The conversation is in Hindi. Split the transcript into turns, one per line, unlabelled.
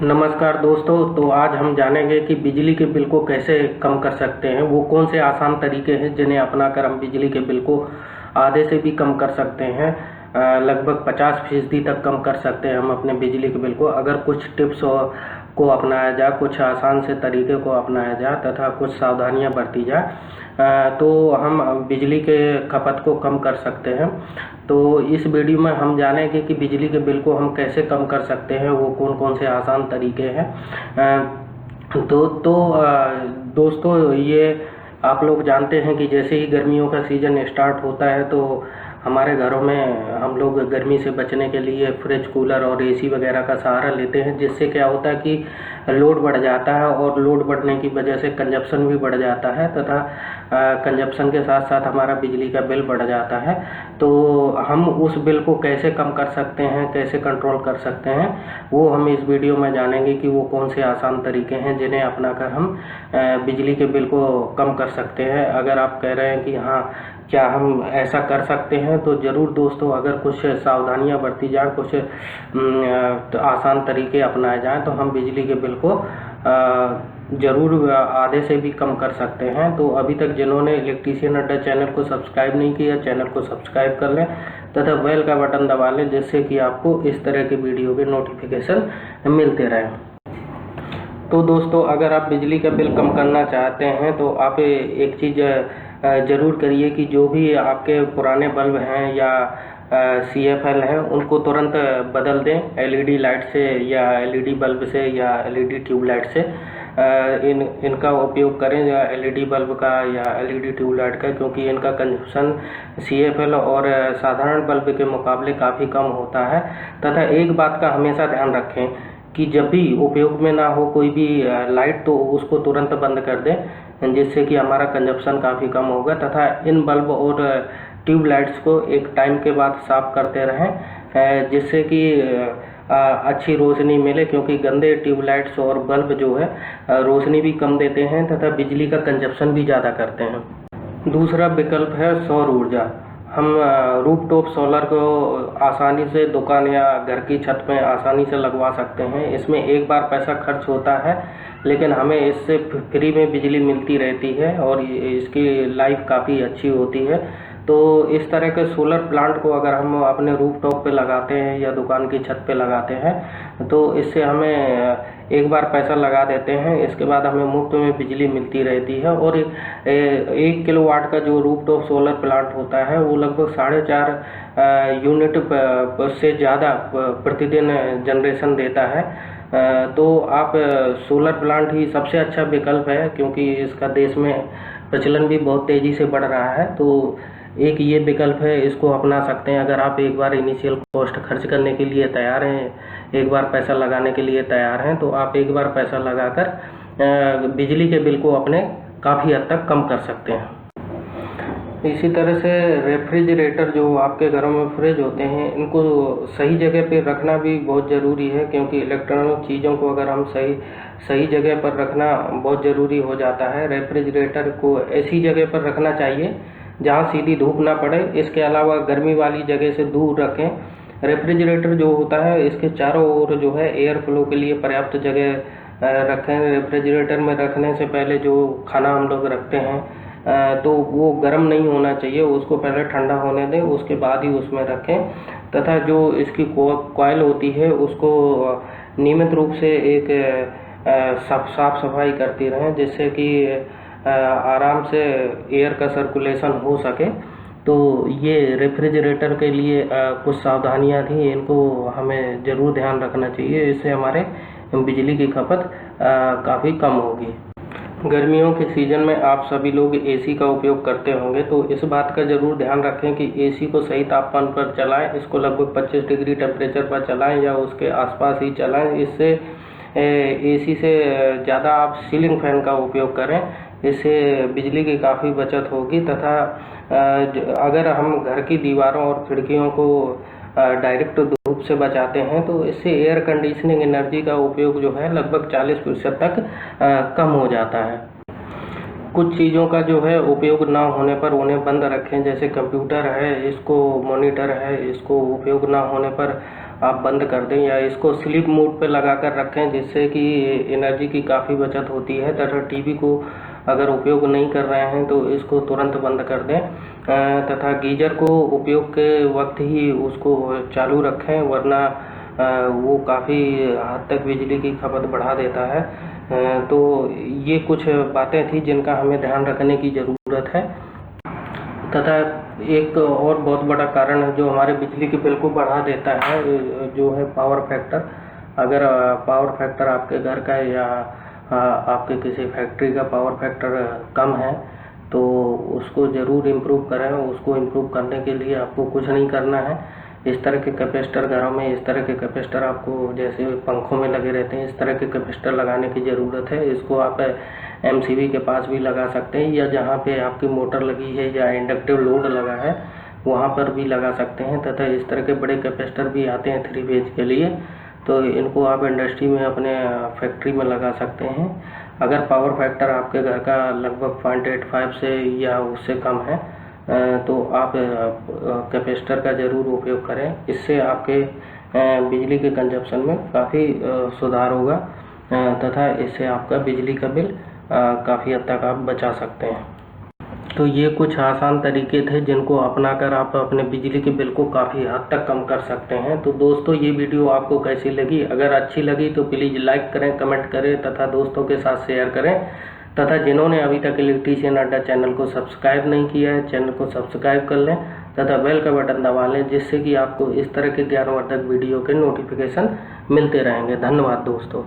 नमस्कार दोस्तों। तो आज हम जानेंगे कि बिजली के बिल को कैसे कम कर सकते हैं। वो कौन से आसान तरीके हैं जिन्हें अपनाकर हम बिजली के बिल को आधे से भी कम कर सकते हैं। लगभग 50% तक कम कर सकते हैं हम अपने बिजली के बिल को, अगर कुछ टिप्स को अपनाया जाए, कुछ आसान से तरीके को अपनाया जाए तथा कुछ सावधानियां बरती जाए, तो हम बिजली के खपत को कम कर सकते हैं। तो इस वीडियो में हम जानेंगे कि बिजली के बिल को हम कैसे कम कर सकते हैं, वो कौन कौन से आसान तरीके हैं। दोस्तों, ये आप लोग जानते हैं कि जैसे ही गर्मियों का सीज़न स्टार्ट होता है तो हमारे घरों में हम लोग गर्मी से बचने के लिए फ्रिज, कूलर और एसी वगैरह का सहारा लेते हैं, जिससे क्या होता है कि लोड बढ़ जाता है और लोड बढ़ने की वजह से कंजप्शन भी बढ़ जाता है तथा कंजप्शन के साथ साथ हमारा बिजली का बिल बढ़ जाता है। तो हम उस बिल को कैसे कम कर सकते हैं, कैसे कंट्रोल कर सकते हैं, वो हम इस वीडियो में जानेंगे कि वो कौन से आसान तरीके हैं जिन्हें अपनाकर हम बिजली के बिल को कम कर सकते हैं। अगर आप कह रहे हैं कि हाँ, क्या हम ऐसा कर सकते हैं, तो ज़रूर दोस्तों, अगर कुछ सावधानियां बरती जाएं, कुछ आसान तरीके अपनाए जाएं, तो हम बिजली के बिल को ज़रूर आधे से भी कम कर सकते हैं। तो अभी तक जिन्होंने इलेक्ट्रीशियन अड्डा चैनल को सब्सक्राइब नहीं किया, चैनल को सब्सक्राइब कर लें तथा बेल का बटन दबा लें, जिससे कि आपको इस तरह के वीडियो के नोटिफिकेशन मिलते रहें। तो दोस्तों, अगर आप बिजली का बिल कम करना चाहते हैं तो आप एक चीज़ ज़रूर करिए कि जो भी आपके पुराने बल्ब हैं या CFL हैं, उनको तुरंत बदल दें LED लाइट से या LED बल्ब से या LED ट्यूबलाइट से। इनका उपयोग करें, या LED बल्ब का या LED ट्यूबलाइट का, क्योंकि इनका कंजप्शन CFL और साधारण बल्ब के मुकाबले काफ़ी कम होता है। तथा एक बात का हमेशा ध्यान रखें कि जब भी उपयोग में ना हो कोई भी लाइट, तो उसको तुरंत बंद कर दें, जिससे कि हमारा कंजप्शन काफ़ी कम होगा। तथा इन बल्ब और ट्यूब लाइट्स को एक टाइम के बाद साफ करते रहें, जिससे कि अच्छी रोशनी मिले, क्योंकि गंदे ट्यूब लाइट्स और बल्ब जो है रोशनी भी कम देते हैं तथा बिजली का कंजप्शन भी ज़्यादा करते हैं। दूसरा विकल्प है सौर ऊर्जा। हम रूफटॉप सोलर को आसानी से दुकान या घर की छत में आसानी से लगवा सकते हैं। इसमें एक बार पैसा खर्च होता है, लेकिन हमें इससे फ्री में बिजली मिलती रहती है और इसकी लाइफ काफ़ी अच्छी होती है। तो इस तरह के सोलर प्लांट को अगर हम अपने रूफटॉप पे लगाते हैं या दुकान की छत पे लगाते हैं, तो इससे हमें एक बार पैसा लगा देते हैं, इसके बाद हमें मुफ्त में बिजली मिलती रहती है। और 1 किलोवाट का जो रूफटॉप सोलर प्लांट होता है, वो लगभग 4.5 यूनिट से ज़्यादा प्रतिदिन जनरेशन देता है। तो आप सोलर प्लांट ही सबसे अच्छा विकल्प है, क्योंकि इसका देश में प्रचलन भी बहुत तेज़ी से बढ़ रहा है। तो एक ये विकल्प है, इसको अपना सकते हैं। अगर आप एक बार इनिशियल कॉस्ट खर्च करने के लिए तैयार हैं, एक बार पैसा लगाने के लिए तैयार हैं, तो आप एक बार पैसा लगाकर बिजली के बिल को अपने काफ़ी हद तक कम कर सकते हैं। इसी तरह से रेफ्रिजरेटर, जो आपके घरों में फ्रिज होते हैं, इनको सही जगह पे रखना भी बहुत ज़रूरी है, क्योंकि इलेक्ट्रॉनिक चीज़ों को अगर हम सही जगह पर रखना बहुत ज़रूरी हो जाता है। रेफ्रिजरेटर को ऐसी जगह पर रखना चाहिए जहाँ सीधी धूप ना पड़े। इसके अलावा गर्मी वाली जगह से दूर रखें। रेफ्रिजरेटर जो होता है, इसके चारों ओर जो है एयर फ्लो के लिए पर्याप्त जगह रखें। रेफ्रिजरेटर में रखने से पहले जो खाना हम लोग रखते हैं, तो वो गर्म नहीं होना चाहिए, उसको पहले ठंडा होने दें, उसके बाद ही उसमें रखें। तथा जो इसकी कॉइल होती है, उसको नियमित रूप से एक साफ सफाई करती रहें, जिससे कि आराम से एयर का सर्कुलेशन हो सके। तो ये रेफ्रिजरेटर के लिए कुछ सावधानियां थी, इनको हमें ज़रूर ध्यान रखना चाहिए। इससे हमारे बिजली की खपत काफ़ी कम होगी। गर्मियों के सीज़न में आप सभी लोग एसी का उपयोग करते होंगे, तो इस बात का ज़रूर ध्यान रखें कि एसी को सही तापमान पर चलाएं। इसको लगभग 25 डिग्री टेम्परेचर पर चलाएं या उसके आसपास ही चलाएं। इससे एसी से ज़्यादा आप सीलिंग फैन का उपयोग करें, इससे बिजली की काफ़ी बचत होगी। तथा अगर हम घर की दीवारों और खिड़कियों को डायरेक्ट धूप से बचाते हैं, तो इससे एयर कंडीशनिंग एनर्जी का उपयोग जो है लगभग 40% तक कम हो जाता है। कुछ चीज़ों का जो है उपयोग ना होने पर उन्हें बंद रखें, जैसे कंप्यूटर है, इसको मॉनिटर है, इसको उपयोग ना होने पर आप बंद कर दें या इसको स्लीप मोड पे लगा कर रखें, जिससे कि एनर्जी की काफ़ी बचत होती है। तथा टीवी को अगर उपयोग नहीं कर रहे हैं तो इसको तुरंत बंद कर दें, तथा गीजर को उपयोग के वक्त ही उसको चालू रखें, वरना वो काफ़ी हद तक बिजली की खपत बढ़ा देता है। तो ये कुछ बातें थी जिनका हमें ध्यान रखने की ज़रूरत है। तथा एक और बहुत बड़ा कारण है जो हमारे बिजली के बिल को बढ़ा देता है, जो है पावर फैक्टर। अगर पावर फैक्टर आपके घर का या आपके किसी फैक्ट्री का पावर फैक्टर कम है तो उसको ज़रूर इम्प्रूव करें। उसको इम्प्रूव करने के लिए आपको कुछ नहीं करना है। इस तरह के कैपेसिटर घरों में, इस तरह के कैपेसिटर आपको जैसे पंखों में लगे रहते हैं, इस तरह के कैपेसिटर लगाने की ज़रूरत है। इसको आप एमसीबी के पास भी लगा सकते हैं, या जहाँ पे आपकी मोटर लगी है या इंडक्टिव लोड लगा है वहाँ पर भी लगा सकते हैं। तथा इस तरह के बड़े कैपेसिटर भी आते हैं 3 फेज के लिए, तो इनको आप इंडस्ट्री में, अपने फैक्ट्री में लगा सकते हैं। अगर पावर फैक्टर आपके घर का लगभग 0.85 से या उससे कम है तो आप कैपेसिटर का ज़रूर उपयोग करें। इससे आपके बिजली के कंजप्शन में काफ़ी सुधार होगा, तथा इससे आपका बिजली का बिल काफ़ी हद तक आप बचा सकते हैं। तो ये कुछ आसान तरीके थे जिनको अपनाकर आप अपने बिजली के बिल को काफ़ी हद तक कम कर सकते हैं। तो दोस्तों, ये वीडियो आपको कैसी लगी? अगर अच्छी लगी तो प्लीज़ लाइक करें, कमेंट करें तथा दोस्तों के साथ शेयर करें। तथा जिन्होंने अभी तक इलेक्ट्रीशियन अड्डा चैनल को सब्सक्राइब नहीं किया है, चैनल को सब्सक्राइब कर लें तथा बेल का बटन दबा लें, जिससे कि आपको इस तरह के ज्ञानवर्धक वीडियो के नोटिफिकेशन मिलते रहेंगे। धन्यवाद दोस्तों।